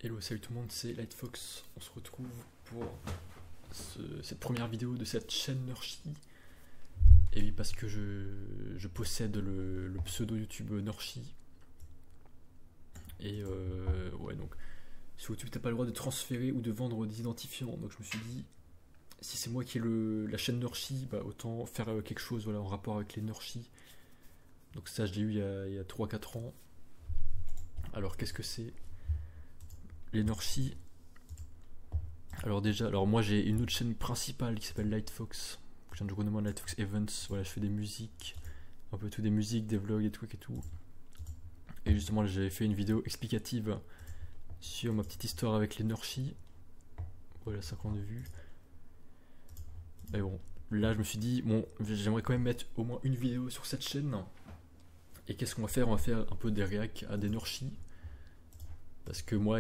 Hello, salut tout le monde, c'est Lightfox. On se retrouve pour cette première vidéo de cette chaîne Nurshi. Et oui, parce que je possède le pseudo YouTube Nurshi. Et ouais, donc sur YouTube, t'as pas le droit de transférer ou de vendre des identifiants. Donc je me suis dit, si c'est moi qui ai la chaîne Nurshi, bah autant faire quelque chose voilà, en rapport avec les Nurshi. Donc ça, je l'ai eu il y a 3-4 ans. Alors qu'est-ce que c'est les Nurshi? Alors déjà, moi j'ai une autre chaîne principale qui s'appelle Lightfox. Je viens de renommer Lightfox Events. Voilà, je fais des musiques, un peu tout, des musiques, des vlogs, des trucs et tout. Et justement, j'avais fait une vidéo explicative sur ma petite histoire avec les Nurshi. Voilà, 50 vues. Mais bon, là je me suis dit, bon, j'aimerais quand même mettre au moins une vidéo sur cette chaîne. Et qu'est-ce qu'on va faire? On va faire un peu des réacs à des Nurshi. Parce que moi,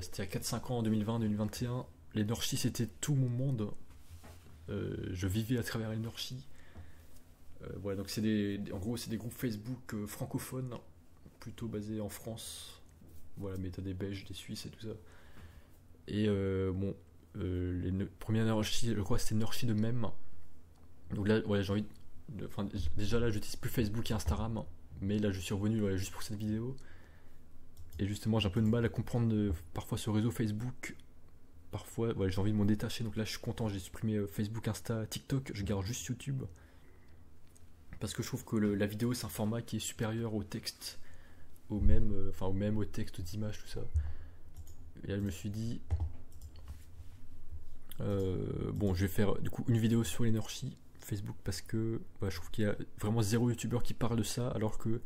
c'était il y a 4-5 ans, en 2020-2021, les Nurshi c'était tout mon monde. Je vivais à travers les Nurshi. Voilà, donc en gros, c'est des groupes Facebook francophones, plutôt basés en France. Voilà, mais t'as des Belges, des Suisses et tout ça. Et bon, les premiers Nurshi, je crois que c'était Nurshi de Meme. Donc là, ouais, j'ai envie de. Enfin, déjà là, j'utilise plus Facebook et Instagram. Mais là, je suis revenu juste pour cette vidéo. Et justement, j'ai un peu de mal à comprendre parfois ce réseau Facebook. Parfois, j'ai envie de m'en détacher. Donc là, je suis content. J'ai supprimé Facebook, Insta, TikTok. Je garde juste YouTube. Parce que je trouve que la vidéo, c'est un format qui est supérieur au texte. Au texte, aux images, tout ça. Et là, je me suis dit... bon, je vais faire du coup une vidéo sur les Nurshi Facebook. Parce que je trouve qu'il y a vraiment zéro youtubeur qui parle de ça. Alors que...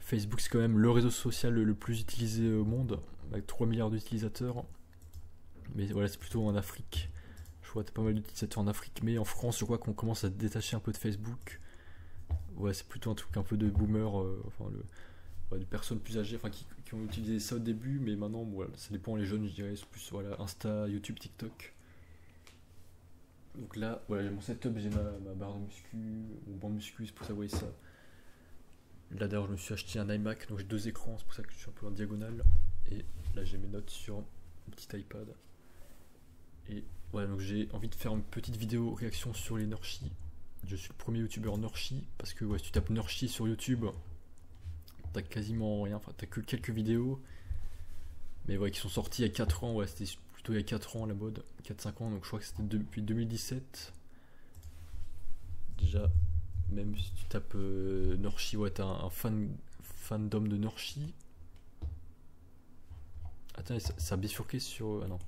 Facebook c'est quand même le réseau social le plus utilisé au monde, avec 3 milliards d'utilisateurs. Mais voilà, c'est plutôt en Afrique. Je vois, t'as pas mal d'utilisateurs en Afrique, mais en France, je crois qu'on commence à se détacher un peu de Facebook. Ouais, c'est plutôt un truc un peu de boomer, de personnes plus âgées, qui ont utilisé ça au début, mais maintenant, voilà, ça dépend, les jeunes, je dirais, c'est plus Insta, YouTube, TikTok. Donc là, voilà, j'ai mon setup, j'ai ma barre de muscu, mon banc de muscu, c'est pour ça, vous voyez ça. Là d'ailleurs je me suis acheté un iMac, donc j'ai deux écrans, c'est pour ça que je suis un peu en diagonale. Et là j'ai mes notes sur mon petit iPad. Et voilà, donc j'ai envie de faire une petite vidéo réaction sur les Nurshi. Je suis le premier youtubeur Nurshi, parce que si tu tapes Nurshi sur YouTube, t'as quasiment rien, enfin t'as que quelques vidéos. Mais qui sont sorties il y a 4 ans, c'était plutôt il y a 4 ans la mode, 4-5 ans, donc je crois que c'était depuis 2017. Déjà... Même si tu tapes Nurshi, t'as un fandom de Nurshi. Attends, ça a bifurqué sur. Ah non.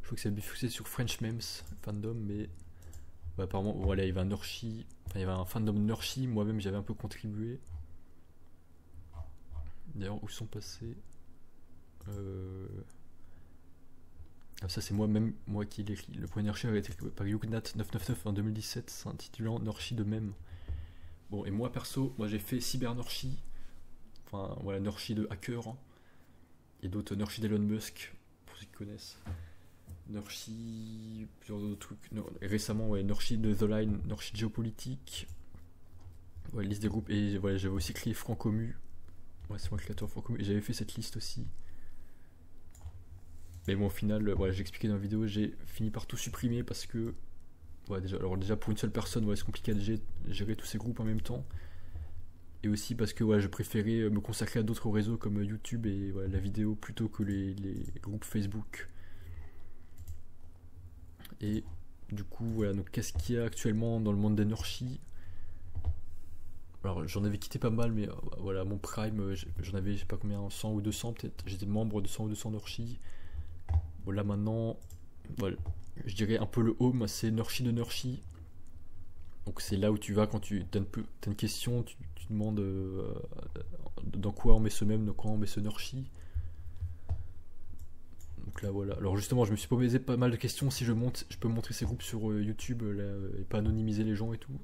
Je crois que ça a bifurqué sur French Memes fandom, mais. Apparemment, voilà, il y avait un Nurshi. Enfin, il y avait un fandom Nurshi, moi-même j'avais un peu contribué. D'ailleurs, où sont passés ça, c'est moi qui l'ai écrit. Le premier Nurshi avait été écrit par Yuknat999 en 2017, s'intitulant Nurshi de Meme. Bon, et moi perso, j'ai fait Cyber Nurshi, Nurshi de hacker, et d'autres Nurshi d'Elon Musk, pour ceux qui connaissent. Nurshi, plusieurs autres trucs. Récemment, Nurshi de The Line, Nurshi de géopolitique, liste des groupes, et j'avais aussi créé Francomu. C'est moi le créateur Francomu, et j'avais fait cette liste aussi. Mais bon, au final, j'ai expliqué dans la vidéo, j'ai fini par tout supprimer parce que. Déjà pour une seule personne, c'est compliqué de gérer tous ces groupes en même temps. Et aussi parce que je préférais me consacrer à d'autres réseaux comme YouTube et la vidéo plutôt que les groupes Facebook. Et du coup, donc qu'est-ce qu'il y a actuellement dans le monde des Nurshi? Alors j'en avais quitté pas mal, mais mon prime, j'en avais je sais pas combien, 100 ou 200 peut-être. J'étais membre de 100 ou 200 Nurshi. Là maintenant, je dirais un peu le home, c'est Nurshi de Nurshi. Donc c'est là où tu vas quand tu as une question, tu demandes dans quoi on met ce mème, dans quoi on met ce Nurshi. Donc là voilà. Alors justement, je me suis posé pas mal de questions. Si je peux montrer ces groupes sur YouTube et pas anonymiser les gens et tout.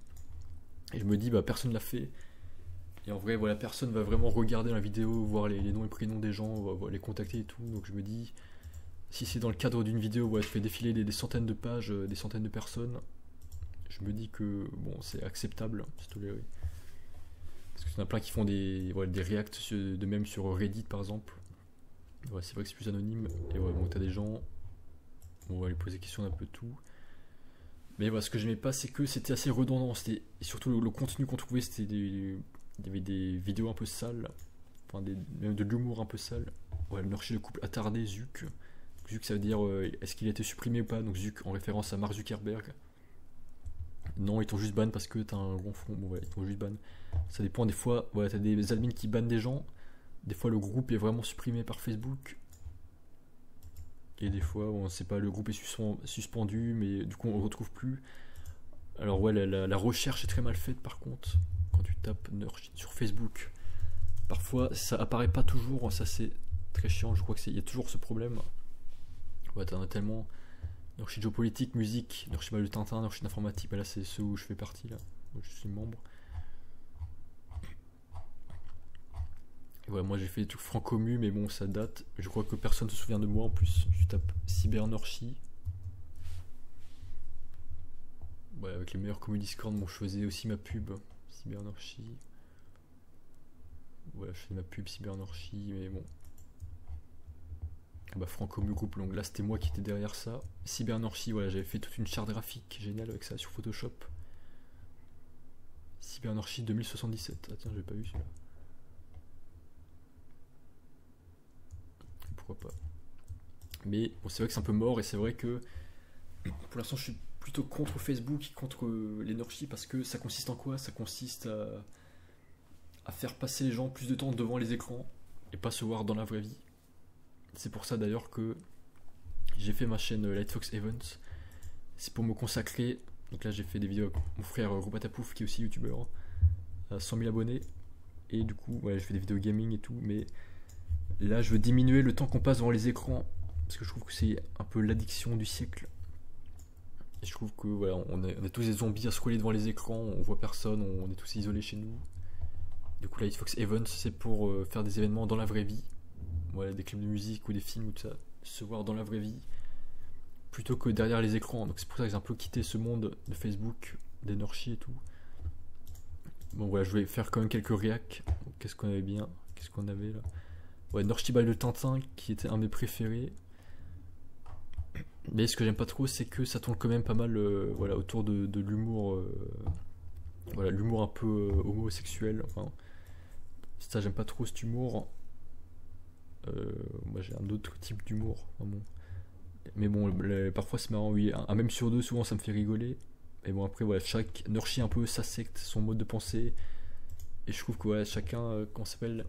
Et je me dis, personne l'a fait. Et en vrai, personne va vraiment regarder la vidéo, voir les noms et prénoms des gens, les contacter et tout. Donc je me dis, si c'est dans le cadre d'une vidéo où je fais défiler des centaines de pages, des centaines de personnes, je me dis que c'est acceptable, c'est toléré. Parce qu'il y en a plein qui font des reacts de même sur Reddit par exemple. Ouais, c'est vrai que c'est plus anonyme. Et ouais, bon, t'as des gens. On va lui poser des questions d'un peu tout. Mais voilà, ce que j'aimais pas, c'est que c'était assez redondant. Et surtout, le contenu qu'on trouvait, c'était des. Il y avait des vidéos un peu sales. Enfin, même de l'humour un peu sale. Ouais, le nurchi de couple attardé, Zuck. Zuck, ça veut dire est-ce qu'il a été supprimé ou pas. Donc Zuck en référence à Mark Zuckerberg. Non, ils t'ont juste ban parce que t'as un rond front. Bon, ouais, ils t'ont juste ban. Ça dépend des fois. Ouais, t'as des admins qui bannent des gens. Des fois, le groupe est vraiment supprimé par Facebook. Et des fois, on sait pas, le groupe est suspendu, mais du coup, on le retrouve plus. Alors, ouais, la recherche est très mal faite par contre. Quand tu tapes Nurchi sur Facebook, parfois ça apparaît pas toujours. Ça, c'est très chiant. Je crois qu'il y a toujours ce problème. Ouais, t'en as tellement. Nurchi géopolitique, musique, Nurchi mal de Tintin, Nurchi d'informatique. Bah là, c'est ceux où je fais partie. Là. Moi, je suis membre. Et ouais, moi j'ai fait des trucs franco-mu, mais bon, ça date. Je crois que personne se souvient de moi en plus. Je tape Cybernorchi. Ouais, avec les meilleurs communes Discord, bon, je faisais aussi ma pub Cybernorchi. Ouais, je faisais ma pub Cybernorchi, mais bon. Bah, franco-mu groupe, donc là c'était moi qui étais derrière ça. Cybernorchi, voilà, j'avais fait toute une charte graphique géniale avec ça sur Photoshop. Cybernorchi 2077. Ah tiens, j'ai pas vu celui-là. Pourquoi pas. Mais bon, c'est vrai que c'est un peu mort et c'est vrai que pour l'instant je suis plutôt contre Facebook et contre les Nurchi parce que ça consiste en quoi? Ça consiste à faire passer les gens plus de temps devant les écrans et pas se voir dans la vraie vie. C'est pour ça d'ailleurs que j'ai fait ma chaîne Lightfox Events. C'est pour me consacrer. Donc là j'ai fait des vidéos avec mon frère Roupatapouf qui est aussi youtubeur à 100 000 abonnés. Et du coup ouais, je fais des vidéos gaming et tout. Mais là je veux diminuer le temps qu'on passe devant les écrans parce que je trouve que c'est un peu l'addiction du siècle. Et je trouve que voilà, on est tous des zombies à scroller devant les écrans, on voit personne, on est tous isolés chez nous. Du coup, Lightfox Events, c'est pour faire des événements dans la vraie vie. Voilà, des clips de musique ou des films ou tout ça. Se voir dans la vraie vie plutôt que derrière les écrans. Donc c'est pour ça que j'ai un peu quitté ce monde de Facebook, des Nurchi et tout. Bon voilà, je vais faire quand même quelques réacs. Qu'est-ce qu'on avait bien? Qu'est-ce qu'on avait là? Ouais, Nurchi Ball de Tintin qui était un de mes préférés. Mais ce que j'aime pas trop, c'est que ça tourne quand même pas mal voilà, autour de l'humour. Voilà, l'humour un peu homosexuel. Enfin, ça, j'aime pas trop cet humour. Moi, j'ai un autre type d'humour. Enfin, bon. Mais bon, parfois c'est marrant, oui. Un même sur deux, souvent ça me fait rigoler. Et bon, après, voilà, chaque Nurchi un peu sa secte, son mode de pensée. Et je trouve que voilà, chacun, comment ça s'appelle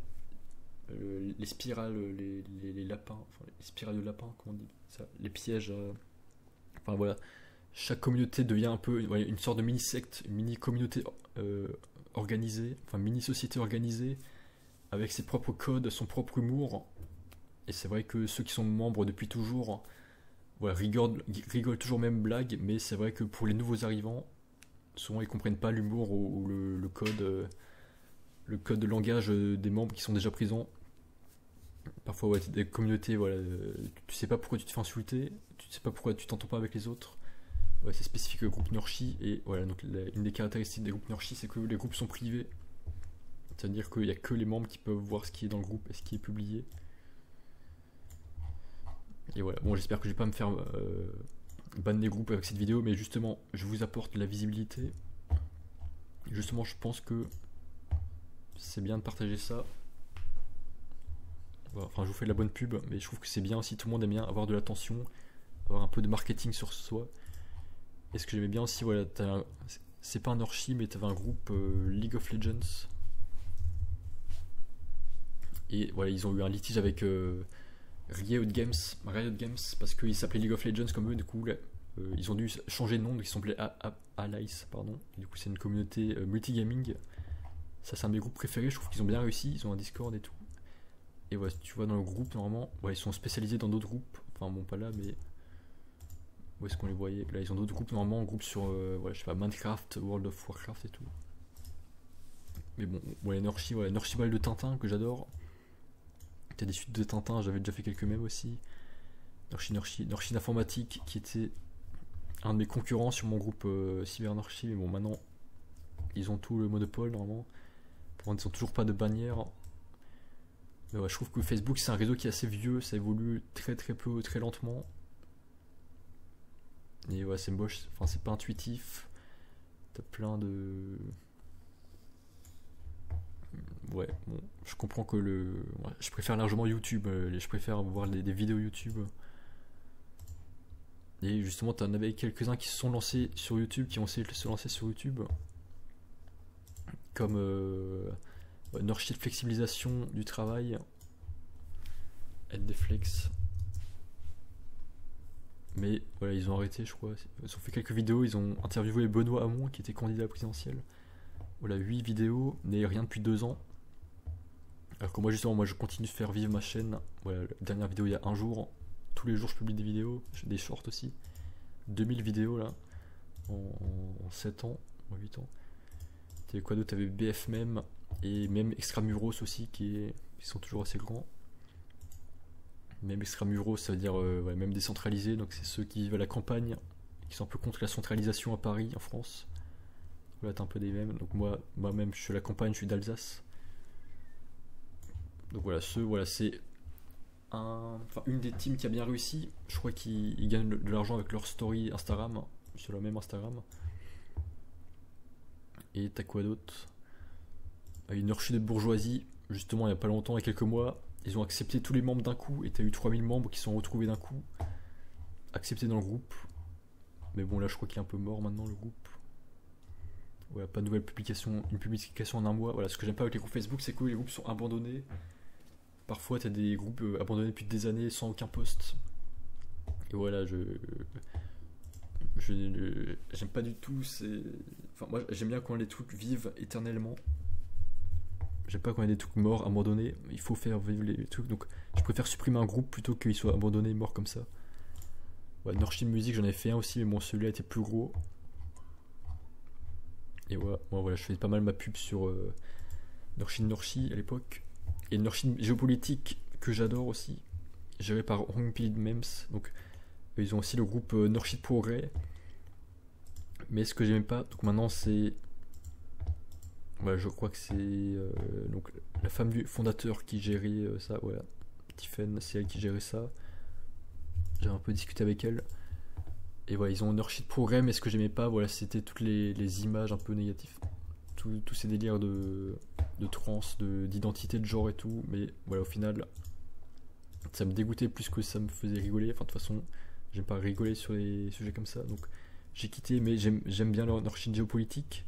les spirales, les lapins, enfin, les spirales de lapins, comment on dit ça, les pièges. Enfin voilà, chaque communauté devient un peu ouais, une sorte de mini-secte, une mini-communauté organisée, enfin mini-société organisée, avec ses propres codes, son propre humour. Et c'est vrai que ceux qui sont membres depuis toujours voilà, rigolent toujours même blague, mais c'est vrai que pour les nouveaux arrivants, souvent ils comprennent pas l'humour ou le code de langage des membres qui sont déjà présents. Parfois, ouais, des communautés, voilà, tu sais pas pourquoi tu te fais insulter, tu sais pas pourquoi tu t'entends pas avec les autres. Ouais, c'est spécifique au groupe Nurchi. Et voilà, donc une des caractéristiques des groupes Nurchi, c'est que les groupes sont privés. C'est-à-dire qu'il n'y a que les membres qui peuvent voir ce qui est dans le groupe et ce qui est publié. Et voilà, bon, j'espère que je vais pas me faire ban des groupes avec cette vidéo, mais justement, je vous apporte de la visibilité. Justement, je pense que c'est bien de partager ça. Voilà, enfin, je vous fais de la bonne pub, mais je trouve que c'est bien aussi, tout le monde aime bien avoir de l'attention, avoir un peu de marketing sur soi. Et ce que j'aimais bien aussi, voilà, c'est pas un Nurchi, mais t'avais un groupe League of Legends. Et voilà, ils ont eu un litige avec Riot Games, parce qu'ils s'appelaient League of Legends comme eux, du coup, là, ils ont dû changer de nom, donc ils s'appelaient Allies, pardon. Et du coup, c'est une communauté multigaming. Ça, c'est un de mes groupes préférés, je trouve qu'ils ont bien réussi, ils ont un Discord et tout. Et voilà, tu vois dans le groupe, normalement, ouais, ils sont spécialisés dans d'autres groupes. Enfin, bon, pas là, mais. Où est-ce qu'on les voyait? Là, ils ont d'autres groupes, normalement, groupes sur, ouais, je sais pas, Minecraft, World of Warcraft et tout. Mais bon, ouais, Nurchi, voilà, Nurchi Ball de Tintin, que j'adore. T'as des suites de Tintin, j'avais déjà fait quelques mèmes aussi. Nurchi d'informatique, qui était un de mes concurrents sur mon groupe Cybernorchi, mais bon, maintenant, ils ont tout le monopole, normalement. Pour moi, ils n'ont toujours pas de bannière. Mais ouais, je trouve que Facebook c'est un réseau qui est assez vieux, ça évolue très très peu, très lentement. Et ouais, c'est moche, enfin c'est pas intuitif. T'as plein de. Ouais, bon, je comprends que ouais, je préfère largement YouTube, je préfère voir des vidéos YouTube. Et justement, t'en avais quelques-uns qui se sont lancés sur YouTube, qui ont essayé de se lancer sur YouTube, comme Nurshi de flexibilisation du travail, Aide des flex. Mais voilà, ils ont arrêté, je crois. Ils ont fait quelques vidéos, ils ont interviewé Benoît Hamon, qui était candidat présidentiel. Voilà, 8 vidéos, mais rien depuis 2 ans. Alors que moi, justement, moi je continue de faire vivre ma chaîne. Voilà, la dernière vidéo il y a un jour. Tous les jours, je publie des vidéos, des shorts aussi. 2000 vidéos là, en 7 ans, en 8 ans. T'avais quoi d'autre? T'avais BF même, et même Extramuros aussi, qui sont toujours assez grands. Même Extramuros, ça veut dire ouais, même décentralisé, donc c'est ceux qui vivent à la campagne, qui sont un peu contre la centralisation à Paris, en France. Voilà, t'as un peu des mêmes. Donc moi-même, je suis à la campagne, je suis d'Alsace. Donc voilà, c'est une des teams qui a bien réussi. Je crois qu'ils gagnent de l'argent avec leur story Instagram, sur leur même Instagram. Et t'as quoi d'autre? Une Nurshi de bourgeoisie, justement, il n'y a pas longtemps, il y a quelques mois, ils ont accepté tous les membres d'un coup, et t'as eu 3000 membres qui sont retrouvés d'un coup, acceptés dans le groupe. Mais bon, là, je crois qu'il est un peu mort maintenant, le groupe. Voilà, pas de nouvelle publication, une publication en un mois. Voilà, ce que j'aime pas avec les groupes Facebook, c'est que les groupes sont abandonnés. Parfois, t'as des groupes abandonnés depuis des années sans aucun post. Et voilà, j'aime pas du tout. Enfin, moi, j'aime bien quand les trucs vivent éternellement. J'aime pas quand il y a des trucs morts, abandonnés. Il faut faire vivre les trucs. Donc, je préfère supprimer un groupe plutôt qu'il soit abandonné, mort comme ça. Ouais, Nurshi Music, j'en avais fait un aussi, mais bon, celui-là était plus gros. Et ouais, moi, voilà, je faisais pas mal ma pub sur Nurshi à l'époque. Et Nurshi Géopolitique, que j'adore aussi, géré par Hongpilid Mems. Donc, ils ont aussi le groupe Nurshi de Progrès. Mais ce que j'aimais pas, donc maintenant c'est. Ouais, je crois que c'est donc la femme du fondateur qui gérait ça, voilà. Tiffen, c'est elle qui gérait ça. J'ai un peu discuté avec elle. Et voilà, ils ont Nurshi de Progrès, mais ce que j'aimais pas, voilà, c'était toutes les images un peu négatives. Tous ces délires de trans, d'identité de genre et tout. Mais voilà, au final, ça me dégoûtait plus que ça me faisait rigoler. Enfin, de toute façon, j'aime pas rigoler sur les sujets comme ça. Donc, j'ai quitté, mais j'aime bien leur Nurshi géopolitique.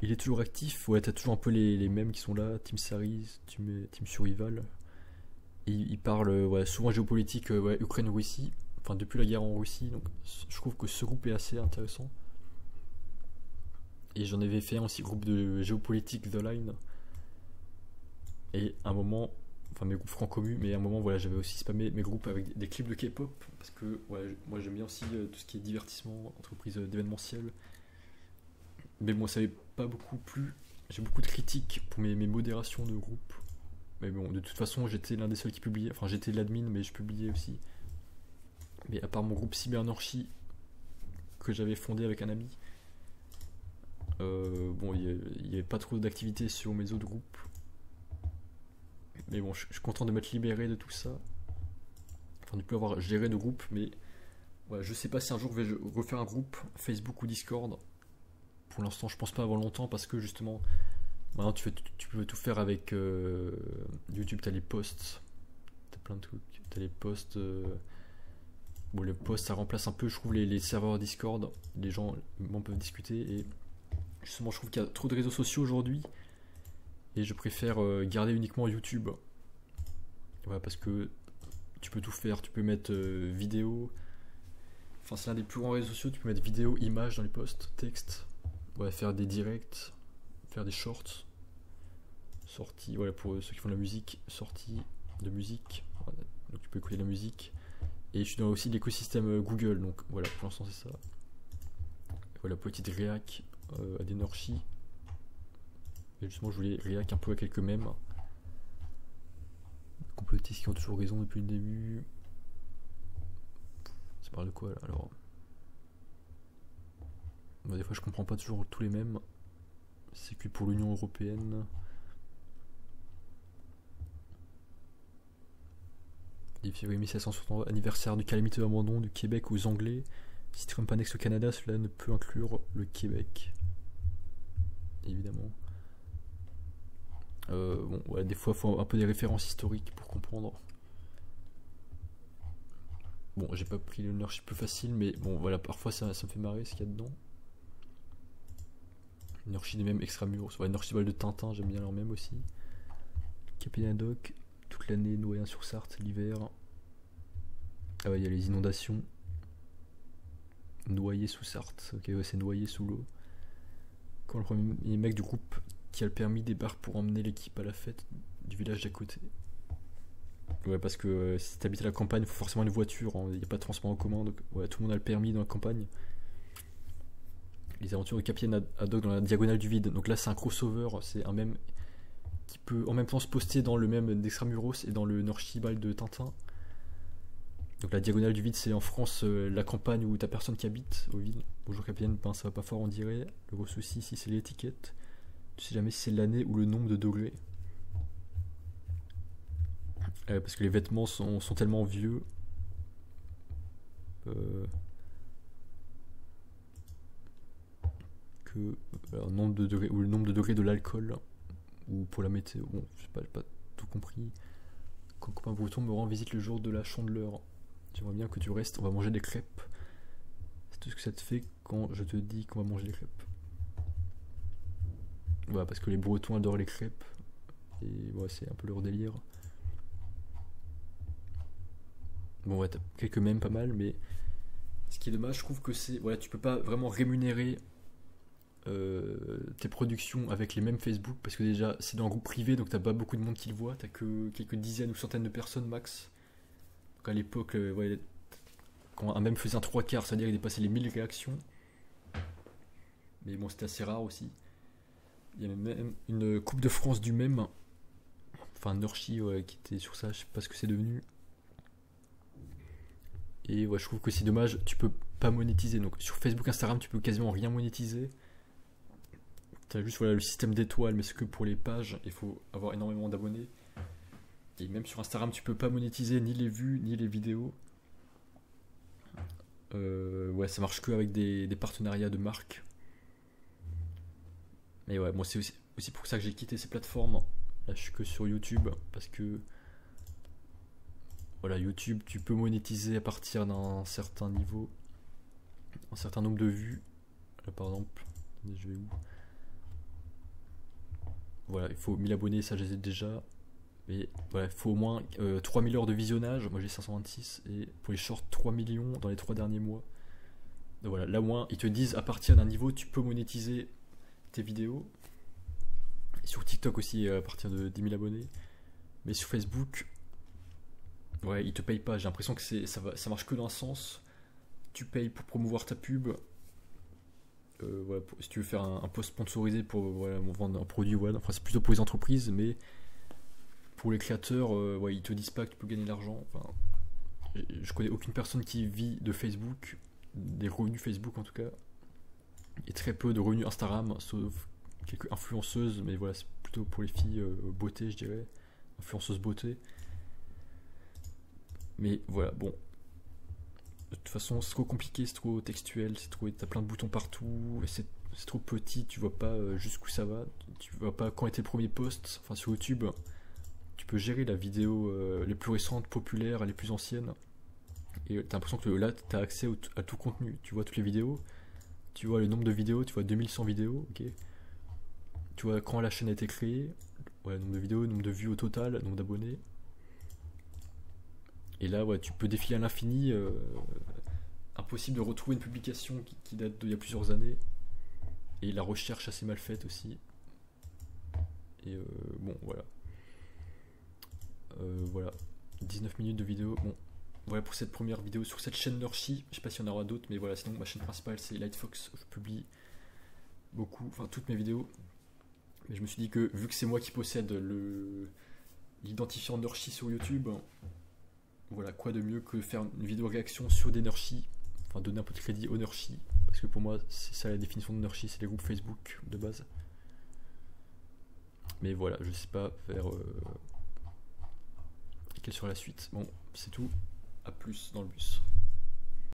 Il est toujours actif. Ouais, t'as toujours un peu les mêmes qui sont là. Team Saris, Team Survival. Et il parle ouais, souvent géopolitique, ouais, Ukraine-Russie. Enfin, depuis la guerre en Russie. Donc, je trouve que ce groupe est assez intéressant. Et j'en avais fait un aussi, groupe de géopolitique The Line. Et à un moment, enfin mes groupes franco-mu, mais à un moment, voilà, j'avais aussi spammé mes groupes avec des clips de K-pop. Parce que ouais, moi j'aime bien aussi tout ce qui est divertissement, entreprise d'événementiel. Mais bon, ça n'avait pas beaucoup plu. J'ai beaucoup de critiques pour mes modérations de groupe. Mais bon, de toute façon, j'étais l'un des seuls qui publiait. Enfin, j'étais l'admin, mais je publiais aussi. Mais à part mon groupe Cybernorchie, que j'avais fondé avec un ami, bon, il n'y avait pas trop d'activité sur mes autres groupes. Mais bon, je suis content de m'être libéré de tout ça. Enfin, de ne plus avoir géré de groupe, mais ouais, je sais pas si un jour je vais refaire un groupe Facebook ou Discord. Pour l'instant, je pense pas avant longtemps parce que justement, maintenant tu peux tout faire avec YouTube. T'as les posts, t'as plein de trucs. T'as les posts. Bon, les posts ça remplace un peu, je trouve, les serveurs Discord. Les gens peuvent discuter et justement, je trouve qu'il y a trop de réseaux sociaux aujourd'hui et je préfère garder uniquement YouTube. Voilà, parce que tu peux tout faire. Tu peux mettre vidéo. Enfin, c'est l'un des plus grands réseaux sociaux. Tu peux mettre vidéo, image dans les posts, texte. Ouais, faire des directs, faire des shorts, sorties, voilà, pour ceux qui font de la musique, sorties de musique, voilà, donc tu peux écouter de la musique, et je suis dans aussi l'écosystème Google, donc voilà, pour l'instant c'est ça. Et voilà, petite réac à des Nurshi, et justement je voulais réac un peu à quelques mèmes, complotistes qui ont toujours raison depuis le début. Ça parle de quoi là alors? Bah, des fois je comprends pas toujours tous les mêmes. C'est que pour l'Union Européenne. 10 février 1760, anniversaire du calamiteux abandon du Québec aux Anglais. Si Trump annexe le Canada, cela ne peut inclure le Québec. Évidemment. Bon, ouais, des fois, il faut un peu des références historiques pour comprendre. Bon, j'ai pas pris l'ownership plus facile, mais bon, voilà, parfois ça me fait marrer ce qu'il y a dedans. L'ownership des mêmes extramuros. Ouais, l'ownership de Tintin, j'aime bien leur même aussi. Capitaine Haddock, toute l'année, Noyen-sur-Sarthe, l'hiver. Ah ouais, il y a les inondations. Noyé sous Sarthe. Ok, ouais, c'est noyé sous l'eau. Quand le premier mec du groupe qui a le permis débarque pour emmener l'équipe à la fête du village d'à côté. Ouais, parce que si t'habites à la campagne, il faut forcément une voiture. Il n'y a pas de transport en commun. Donc, ouais, tout le monde a le permis dans la campagne. Les aventures de Capitaine Haddock dans la diagonale du vide. Donc là, c'est un crossover. C'est un même qui peut en même temps se poster dans le même d'Extramuros et dans le Nord-Chibal de Tintin. Donc la diagonale du vide, c'est en France la campagne où t'as personne qui habite au vide. Bonjour Capitaine, ben, ça va pas fort on dirait. Le gros souci ici c'est l'étiquette. Tu sais jamais si c'est l'année ou le nombre de degrés. Parce que les vêtements sont tellement vieux. Que le nombre de degrés, ou le nombre de degrés de l'alcool. Ou pour la météo. Bon, j'ai pas tout compris. Quand copain breton me rend visite le jour de la chandeleur. J'aimerais bien que tu restes, on va manger des crêpes. C'est tout ce que ça te fait quand je te dis qu'on va manger des crêpes. Voilà, parce que les Bretons adorent les crêpes. Et ouais, c'est un peu leur délire. Bon, ouais, t'as quelques mèmes pas mal, mais ce qui est dommage, je trouve que c'est. Voilà, tu peux pas vraiment rémunérer tes productions avec les mêmes Facebook, parce que déjà, c'est dans un groupe privé, donc t'as pas beaucoup de monde qui le voit, t'as que quelques dizaines ou centaines de personnes max. Donc à l'époque, ouais, quand un mème faisait un 3/4, c'est-à-dire qu'il dépassait les 1000 réactions. Mais bon, c'était assez rare aussi. Il y avait même une Coupe de France du mème, enfin un Orchi ouais, qui était sur ça, je sais pas ce que c'est devenu. Et ouais, je trouve que c'est dommage, tu peux pas monétiser. Donc sur Facebook, Instagram, tu peux quasiment rien monétiser. T'as juste voilà, le système d'étoiles, mais c'est que pour les pages, il faut avoir énormément d'abonnés. Et même sur Instagram, tu peux pas monétiser ni les vues, ni les vidéos. Ouais, ça marche que avec des partenariats de marques. Mais ouais, moi c'est aussi pour ça que j'ai quitté ces plateformes. Là, je suis que sur YouTube parce que voilà, YouTube, tu peux monétiser à partir d'un certain niveau, un certain nombre de vues. Là, par exemple, je vais où? Voilà, il faut 1000 abonnés, ça je les ai déjà. Mais voilà, il faut au moins 3000 heures de visionnage. Moi j'ai 526 et pour les shorts 3 millions dans les 3 derniers mois. Donc voilà, là au moins ils te disent à partir d'un niveau tu peux monétiser tes vidéos. Et sur TikTok aussi à partir de 10 000 abonnés. Mais sur Facebook, ouais, ils te payent pas. J'ai l'impression que ça marche que dans un sens. Tu payes pour promouvoir ta pub. Voilà, si tu veux faire un post sponsorisé pour voilà, vendre un produit, voilà. Enfin, c'est plutôt pour les entreprises, mais pour les créateurs, ouais, ils te disent pas que tu peux gagner de l'argent. Enfin, je connais aucune personne qui vit de Facebook, des revenus Facebook en tout cas, et très peu de revenus Instagram, sauf quelques influenceuses, mais voilà, c'est plutôt pour les filles beauté, je dirais, influenceuses beauté. Mais voilà, bon. De toute façon, c'est trop compliqué, c'est trop textuel, t'as plein de boutons partout, et c'est trop petit, tu vois pas jusqu'où ça va, tu vois pas quand était le premier post. Enfin, sur YouTube, tu peux gérer la vidéo les plus récentes, populaires, les plus anciennes, et t'as l'impression que là, t'as accès à tout contenu. Tu vois toutes les vidéos, tu vois le nombre de vidéos, tu vois 2100 vidéos, ok. Tu vois quand la chaîne a été créée, ouais, nombre de vidéos, nombre de vues au total, nombre d'abonnés. Et là, ouais, tu peux défiler à l'infini. Impossible de retrouver une publication qui date d'il y a plusieurs années. Et la recherche assez mal faite aussi. Et bon, voilà. Voilà. 19 minutes de vidéo. Bon, voilà pour cette première vidéo sur cette chaîne Nurshi. Je sais pas s'il y en aura d'autres, mais voilà. Sinon, ma chaîne principale, c'est Lightfox. Je publie beaucoup, enfin toutes mes vidéos. Mais je me suis dit que, vu que c'est moi qui possède l'identifiant Nurshi sur YouTube, voilà, quoi de mieux que faire une vidéo réaction sur des Nurshi, enfin donner un peu de crédit aux Nurshi, parce que pour moi c'est ça la définition de Nurshi, c'est les groupes Facebook de base. Mais voilà, je sais pas faire quelle sera la suite. Bon, c'est tout. À plus dans le bus.